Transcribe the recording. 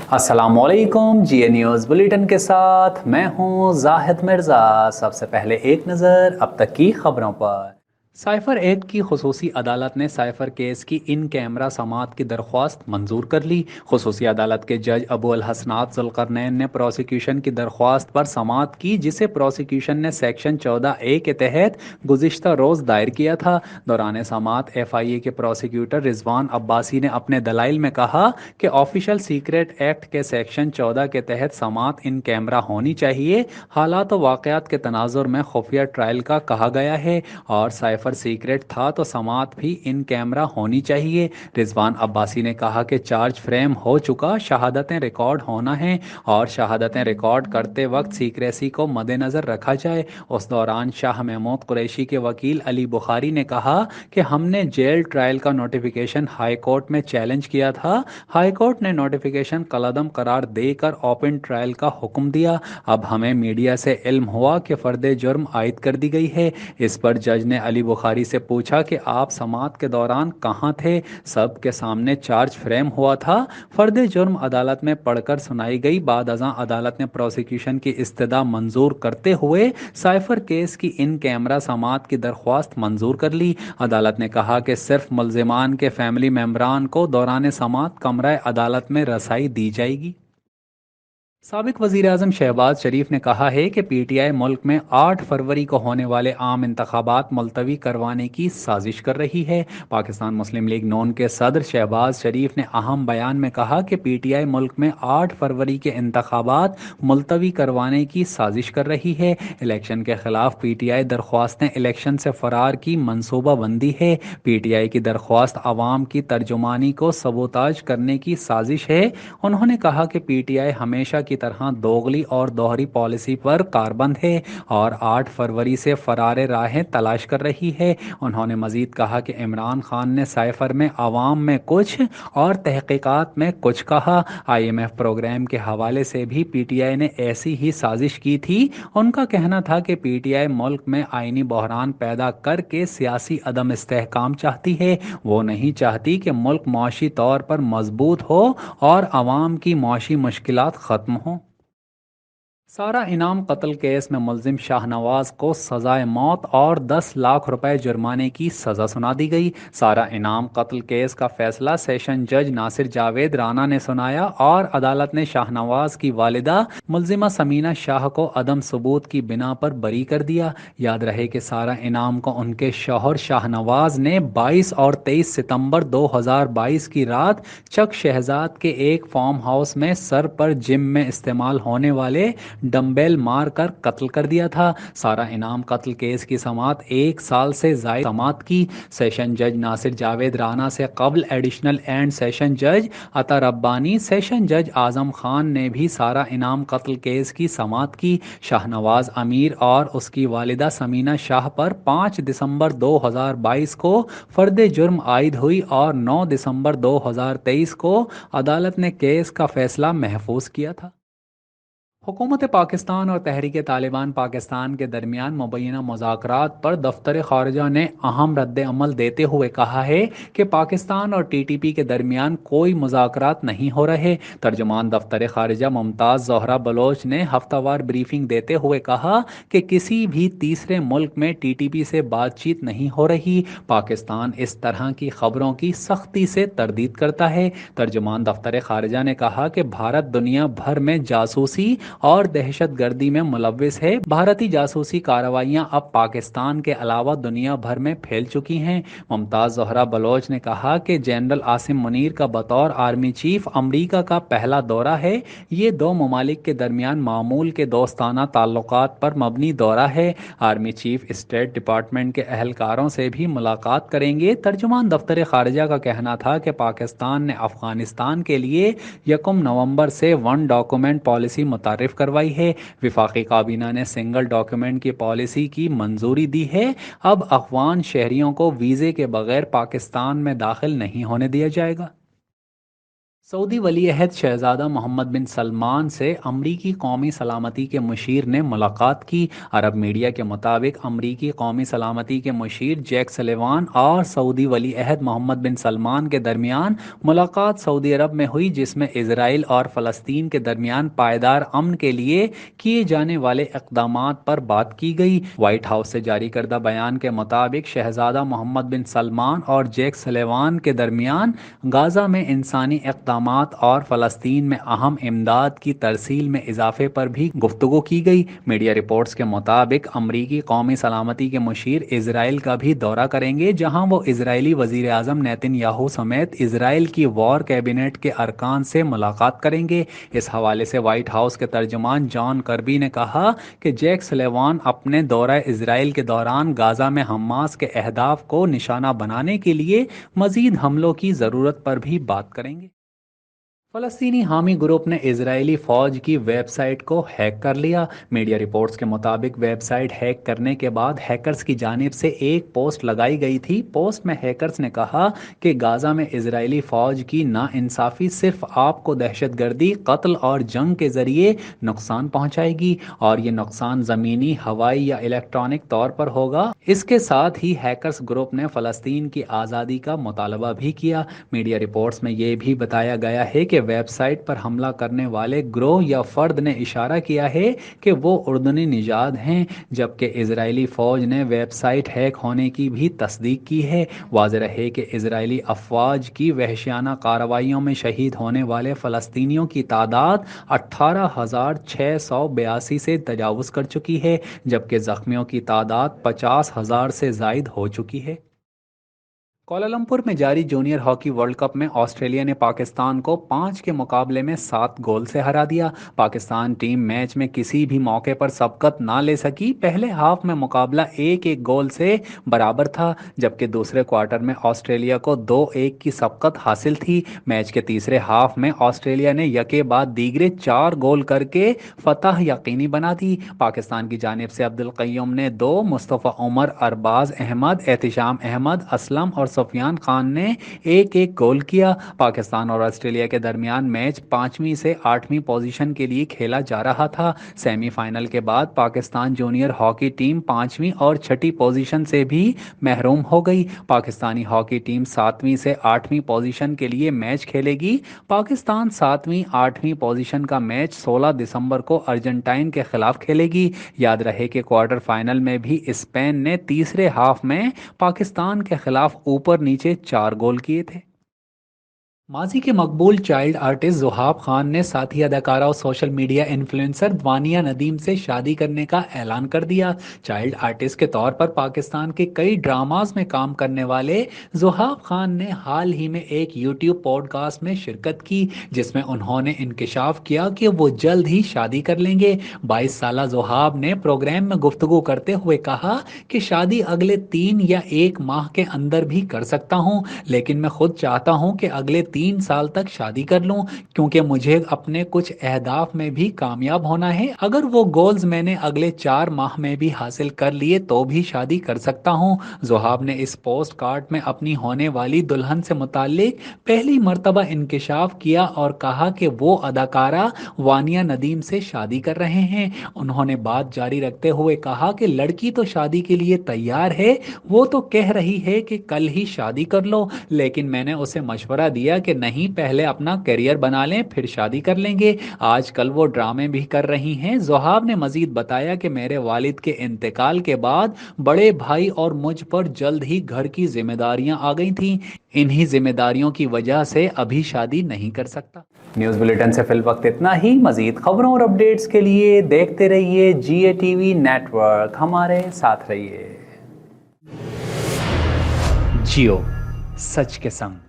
अस्सलाम वालेकुम GA news bulletin के साथ मैं हूं जाहिद मिर्ज़ा। सबसे पहले एक नज़र अब तक की खबरों पर। साइफ़र एक्ट की खुसूसी अदालत ने साइफ़र केस की इन कैमरा समाअत की दरख्वास्त मंजूर कर ली। खुसूसी अदालत के जज अबू अल हसनात ज़ुल्क़रनैन ने प्रोसिक्यूशन की दरख्वास्त पर समाअत की, जिसे प्रोसिक्यूशन ने सेक्शन 14A के तहत गुज़िश्ता रोज़ दायर किया था। दौरान समाअत FIA के प्रोसिक्यूटर रिजवान अब्बासी ने अपने दलाइल में कहा कि ऑफिशियल सीक्रेट एक्ट के सेक्शन 14 के तहत समाअत इन कैमरा होनी चाहिए। हालात व वाक़यात के तनाजुर में खुफिया ट्रायल का कहा गया है और साइफ़र सीक्रेट था तो समाअत भी इन कैमरा होनी चाहिए। रिजवान अब्बासी ने कहा कि चार्ज फ्रेम हो चुका, शहादतें रिकॉर्ड होना है और शहादतें रिकॉर्ड करते वक्त सीक्रेसी को मद्देनज़र रखा जाए। उस दौरान शाह महमूद कुरैशी के वकील अली बुखारी ने कहा कि हमने जेल ट्रायल का नोटिफिकेशन हाई कोर्ट में चैलेंज किया था। हाई कोर्ट ने नोटिफिकेशन कलअदम करार देकर ओपन ट्रायल का हुक्म दिया। अब हमें मीडिया से इल्म हुआ कि फ़र्द जुर्म आयद कर दी गई है। इस पर जज ने अली बुखारी से पूछा कि आप समाअत के दौरान कहाँ थे? सब के सामने चार्ज फ्रेम हुआ था। फ़र्द जुर्म अदालत में पढ़कर सुनाई गई। बाद अज़ां अदालत ने प्रोसिक्यूशन की इस्तदा मंजूर करते हुए साइफ़र केस की इन कैमरा समाअत की दरख्वास्त मंजूर कर ली। अदालत ने कहा कि सिर्फ मुल्ज़िमान के फैमिली मेम्बरान को दौरान समाअत कमरा अदालत में रसाई दी जाएगी। साबिक वज़ीर आज़म शहबाज शरीफ ने कहा है कि PTI मुल्क में 8 फरवरी को होने वाले आम इंतखाबात मुलतवी करवाने की साजिश कर रही है। पाकिस्तान मुस्लिम लीग नून के सदर शहबाज शरीफ ने अहम बयान में कहा कि PTI मुल्क में 8 फरवरी के इंतखाबात मुलतवी करवाने की साजिश कर रही है। इलेक्शन के खिलाफ PTI दरख्वास्तें इलेक्शन से फ़रार की मनसूबा बंदी है। PTI की दरख्वास्त आवाम की तर्जुमानी को सबोताज करने की साजिश है। उन्होंने कहा कि PTI हमेशा की तरह दोगली और दोहरी पॉलिसी पर कारबंद है और 8 फरवरी से फरार राहें तलाश कर रही है। उन्होंने मजीद कहा कि इमरान खान ने साइफ़र में अवाम में कुछ और तहकीकात में कुछ कहा। IMF प्रोग्राम के हवाले से भी PTI ने ऐसी ही साजिश की थी। उनका कहना था कि PTI मुल्क में आइनी बहरान पैदा करके सियासी अदम इस्तेहकाम चाहती है। वो नहीं चाहती कि मुल्क मुआशी तौर पर मजबूत हो और आवाम की मुआशी मुश्किलात ख़त्म हों। सारा इनाम कत्ल केस में मुलजिम शाहनवाज को सजाए मौत और 10 लाख रुपए जुर्माने की सज़ा सुना दी गई। सारा इनाम कत्ल केस का फैसला सेशन जज नासिर जावेद राना ने सुनाया और अदालत ने शाहनवाज की वालिदा मुलजिमा समीना शाह को अदम सबूत की बिना पर बरी कर दिया। याद रहे कि सारा इनाम को उनके शौहर शाहनवाज ने 22 और 23 सितंबर 2022 की रात चक शहजाद के एक फार्म हाउस में सर पर जिम में इस्तेमाल होने वाले डंबेल मार कर कत्ल कर दिया था। सारा इनाम कत्ल केस की समाअत 1 साल से ज़ायद समाअत की। सेशन जज नासिर जावेद राना से कबल एडिशनल एंड सेशन जज अता रब्बानी, सेशन जज आज़म खान ने भी सारा इनाम कत्ल केस की समाअत की। शाहनवाज अमीर और उसकी वालिदा समीना शाह पर 5 दिसंबर 2022 को फ़र्द जुर्म आयद हुई और 9 दिसंबर 2023 को अदालत ने केस का फैसला महफूज किया था। हुकूमत पाकिस्तान और तहरीक तालिबान पाकिस्तान के दरमियान मुबैना मुज़ाकरात पर दफ्तर ख़ारजा ने अहम रद्द अमल देते हुए कहा है कि पाकिस्तान और TTP के दरमियान कोई मुज़ाकरात नहीं हो रहे। तर्जुमान दफ्तर ख़ारजा मुमताज़ ज़ोहरा बलोच ने हफ्तावार ब्रीफिंग देते हुए कहा कि किसी भी तीसरे मुल्क में TTP से बातचीत नहीं हो रही। पाकिस्तान इस तरह की खबरों की सख्ती से तरदीद करता है। तर्जुमान दफ्तर ख़ारजा ने कहा कि भारत दुनिया भर में जासूसी और दहशत गर्दी में मुलव्विस है। भारतीय जासूसी कार्रवाइयां अब पाकिस्तान के अलावा दुनिया भर में फैल चुकी हैं। मुमताज़ ज़ोहरा बलोच ने कहा कि जनरल आसिम मुनीर का बतौर आर्मी चीफ अमरीका का पहला दौरा है। ये दो ममालिक के दरमियान मामूल के दोस्ताना ताल्लुकात पर मबनी दौरा है। आर्मी चीफ स्टेट डिपार्टमेंट के अहलकारों से भी मुलाकात करेंगे। तर्जुमान दफ्तर ख़ारजा का कहना था कि पाकिस्तान ने अफ़गानिस्तान के लिए 1 नवंबर से वन डॉक्यूमेंट पॉलिसी मुतारिफ करवाई है। विफाकी काबीना ने सिंगल डॉक्यूमेंट की पॉलिसी की मंजूरी दी है। अब अफगान शहरियों को वीज़े के बगैर पाकिस्तान में दाखिल नहीं होने दिया जाएगा। सऊदी वली अहद शहजादा मोहम्मद बिन सलमान से अमरीकी कौमी सलामती के मुशीर ने मुलाकात की। अरब मीडिया के मुताबिक अमरीकी कौमी सलामती के मुशीर जैक सलेवान और सऊदी वली अहद मोहम्मद बिन सलमान के दरमियान मुलाकात सऊदी अरब में हुई, जिसमें इसराइल और फ़लस्तीन के दरमियान पायदार अमन के लिए किए जाने वाले इक़दामात पर बात की गई। वाइट हाउस से जारी करदा बयान के मुताबिक शहजादा मोहम्मद बिन सलमान और जैक सलेवान के दरमियान गाज़ा में इंसानी और फ़लस्तीन में अहम इमदाद की तरसील में इजाफे पर भी गुफ्तगू की गई। मीडिया रिपोर्ट्स के मुताबिक अमरीकी कौमी सलामती के मुशीर इसराइल का भी दौरा करेंगे, जहां वो इजरायली वज़ीर आज़म नेतन्याहू समेत इसराइल की वॉर कैबिनेट के अरकान से मुलाकात करेंगे। इस हवाले से वाइट हाउस के तर्जुमान जॉन कर्बी ने कहा कि जैक सलेवान अपने दौरा इसराइल के दौरान गाज़ा में हमास के अहदाफ को निशाना बनाने के लिए मज़ीद हमलों की ज़रूरत पर भी बात करेंगे। फ़लस्तीनी हामी ग्रुप ने इजरायली फ़ौज की वेबसाइट को हैक कर लिया। मीडिया रिपोर्ट्स के मुताबिक वेबसाइट हैक करने के बाद हैकर्स की जानिब से एक पोस्ट लगाई गई थी। पोस्ट में हैकर्स ने कहा कि गाज़ा में इजरायली फ़ौज की नाइंसाफ़ी सिर्फ आपको दहशतगर्दी, कत्ल और जंग के ज़रिए नुकसान पहुँचाएगी और ये नुकसान ज़मीनी, हवाई या इलेक्ट्रॉनिक तौर पर होगा। इसके साथ ही हैकर्स ग्रुप ने फ़लस्तीन की आज़ादी का मुतालबा भी किया। मीडिया रिपोर्ट्स में ये भी बताया गया है कि वेबसाइट पर हमला करने वाले ग्रोह या फर्द ने इशारा किया है कि वो उर्दूनी निजाद हैं, जबकि इजरायली फ़ौज ने वेबसाइट हैक होने की भी तस्दीक की है। वाज़ेह रहे कि इजरायली अफवाज की वहशियाना कार्रवाइयों में शहीद होने वाले फ़लस्तीनियों की तादाद 18,682 से तजावुज़ कर चुकी है, जबकि ज़ख्मियों की तादाद 50,000 से ज़ायद हो चुकी है। कोलालंपुर में जारी जूनियर हॉकी वर्ल्ड कप में ऑस्ट्रेलिया ने पाकिस्तान को 5 के मुकाबले में 7 गोल से हरा दिया। पाकिस्तान टीम मैच में किसी भी मौके पर सबकत ना ले सकी। पहले हाफ में मुकाबला 1-1 गोल से बराबर था, जबकि दूसरे क्वार्टर में ऑस्ट्रेलिया को 2-1 की सबकत हासिल थी। मैच के तीसरे हाफ में ऑस्ट्रेलिया ने यके बाद दीगरे 4 गोल करके फतह यकीनी बना दी। पाकिस्तान की जानिब से अब्दुल कय्यूम ने 2, मुस्तफ़ा उमर, अरबाज अहमद, एहतिशाम अहमद, असलम और सुफियान खान ने 1-1 गोल किया। पाकिस्तान और ऑस्ट्रेलिया के दरमियान मैच 5वीं से 8वीं पोजीशन के लिए खेला जा रहा था। सेमीफाइनल के बाद पाकिस्तान जूनियर हॉकी टीम 5वीं और 6ठी पोजीशन से भी महरूम हो गई। पाकिस्तानी हॉकी टीम 7वीं से 8वीं पोजीशन के लिए मैच खेलेगी। पाकिस्तान 7वीं 8वीं पोजीशन का मैच 16 दिसंबर को अर्जेंटाइन के खिलाफ खेलेगी। याद रहे कि क्वार्टर फाइनल में भी स्पेन ने तीसरे हाफ में पाकिस्तान के खिलाफ ऊपर नीचे 4 गोल किए थे। माजी के मकबूल चाइल्ड आर्टिस्ट ज़ुहाब खान ने साथी अदाकारा और social media influencer Vaniya Nadeem से शादी करने का ऐलान कर दिया। चाइल्ड आर्टिस्ट के तौर पर पाकिस्तान के कई ड्रामाज में काम करने वाले ज़ुहाब खान ने हाल ही में एक यूट्यूब पॉडकास्ट में शिरकत की, जिसमें उन्होंने इंकशाफ किया कि वो जल्द ही शादी कर लेंगे। 22 साला ज़ुहाब ने प्रोग्राम में गुफ्तगू करते हुए कहा कि शादी अगले 3 या 1 माह के अंदर भी कर सकता हूँ, लेकिन मैं खुद चाहता हूँ कि अगले 3 साल तक शादी कर लूं, क्योंकि मुझे अपने कुछ अहदाफ में भी कामयाब होना है। अगर वो गोल्स मैंने अगले 4 माह में भी हासिल कर लिए तो भी शादी कर सकता हूं। ज़ुहाब ने इस पोस्ट कार्ड में अपनी होने वाली दुल्हन से मुताल्लिक पहली मर्तबा इंकशाफ किया और कहा कि वो अदाकारा वानिया नदीम से शादी कर रहे हैं। उन्होंने बात जारी रखते हुए कहा कि लड़की तो शादी के लिए तैयार है, वो तो कह रही है कि कल ही शादी कर लो, लेकिन मैंने उसे मशवरा दिया कि नहीं, पहले अपना करियर बना लें फिर शादी कर लेंगे। आजकल वो ड्रामे भी कर रही हैं। ज़ुहाब ने मजीद बताया कि मेरे वालिद के इंतकाल के बाद बड़े भाई और मुझ पर जल्द ही घर की जिम्मेदारियां आ गई थीं। इन्हीं जिम्मेदारियों की वजह से अभी शादी नहीं कर सकता। न्यूज़ बुलेटिन से फिल वक्त इतना ही। मजीद खबरों और अपडेट्स के लिए देखते रहिए GATV नेटवर्क। हमारे साथ रहिए। जियो, सच के संग।